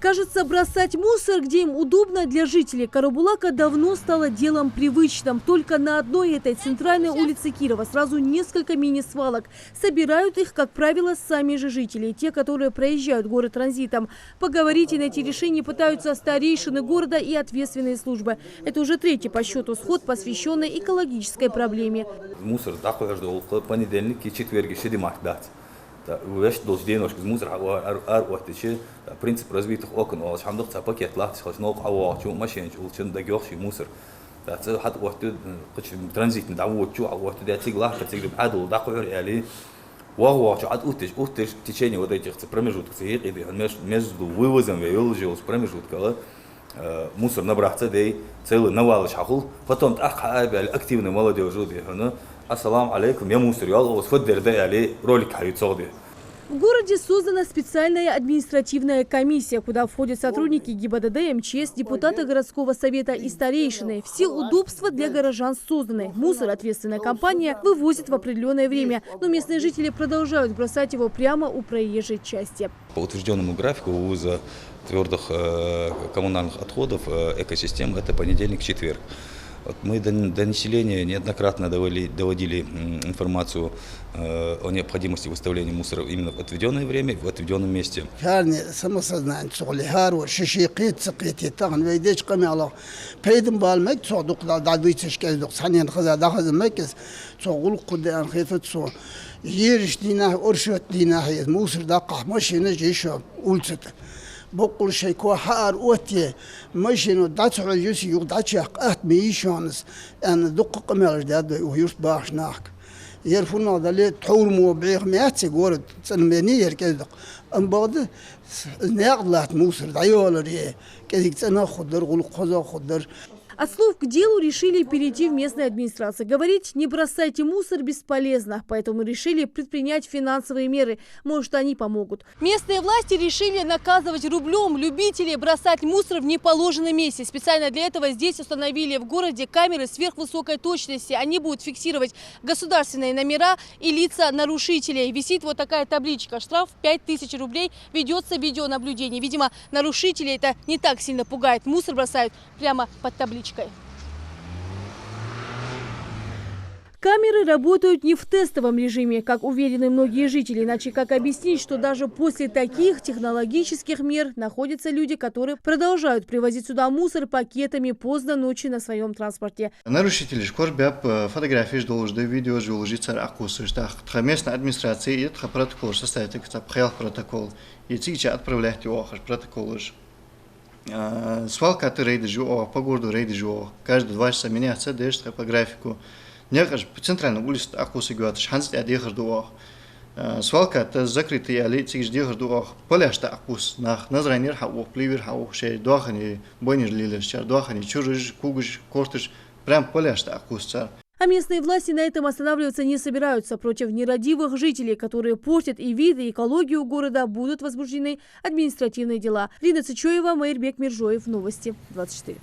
Кажется, бросать мусор, где им удобно, для жителей Карабулака давно стало делом привычным. Только на одной этой центральной улице Кирова сразу несколько мини-свалок. Собирают их, как правило, сами же жители, те, которые проезжают город транзитом. Поговорить и найти решение пытаются старейшины города и ответственные службы. Это уже третий по счету сход, посвященный экологической проблеме. Мусор понедельник и четверг вещь должен мусор принцип развитых окон пакет машин мусор транзит в течение вот этих промежутков между вывозом и промежутка мусор набраться, целый навал шахул, потом активный молодежь. Ассаламу алейкум, я мусор, я ролик. В городе создана специальная административная комиссия, куда входят сотрудники ГИБДД, МЧС, депутаты городского совета и старейшины. Все удобства для горожан созданы. Мусор ответственная компания вывозит в определенное время, но местные жители продолжают бросать его прямо у проезжей части. По утвержденному графику вывоза твердых коммунальных отходов экосистемы это понедельник-четверг. Мы до населения неоднократно доводили информацию о необходимости выставления мусора именно в отведенное время, в отведенном месте. بقول شيء كوهار أوتي ماشينو داتو يوسي يوداتشاق ميشانس أن دقق مالش داد ويوش باش ناك يرفونا دالي تحول مو بعيق مياتي قولت سلماني يركزدق أم بعد ناقلات موسر دايولري كذيك تنا خدر قول قزا خدر. От слов к делу решили перейти в местной администрации. Говорить «не бросайте мусор» бесполезно, поэтому решили предпринять финансовые меры. Может, они помогут. Местные власти решили наказывать рублем любителей бросать мусор в неположенном месте. Специально для этого здесь установили в городе камеры сверхвысокой точности. Они будут фиксировать государственные номера и лица нарушителей. Висит вот такая табличка. Штраф 5000 рублей. Ведется видеонаблюдение. Видимо, нарушителей это не так сильно пугает. Мусор бросают прямо под табличкой. Камеры работают не в тестовом режиме, как уверены многие жители. Иначе как объяснить, что даже после таких технологических мер находятся люди, которые продолжают привозить сюда мусор пакетами поздно ночью на своем транспорте. Нарушители шкорбят фотографии, должны видео, выложить аккусы. Местная администрация и протокол составит, протокол. И сейчас отправлять его протокол. Свалка ты рейды живо, по городу рейды живо. Каждые 2 часа меняется, даешь по графику. Некаж по центральной улице акусы говорят, шанс одехать дуох. Свалка это закрытый, али цигж дехать дуох. Поляшта акус на зранер хаух, пливер хаух, шей дуахани, бойнер лилер, чар дуахани, чурыш, кугыш, кортыш, прям поляшта акус цар. А местные власти на этом останавливаться не собираются. Против нерадивых жителей, которые портят и вид, и экологию города, будут возбуждены административные дела. Лина Цычоева, Майрбек Миржоев. Новости 24.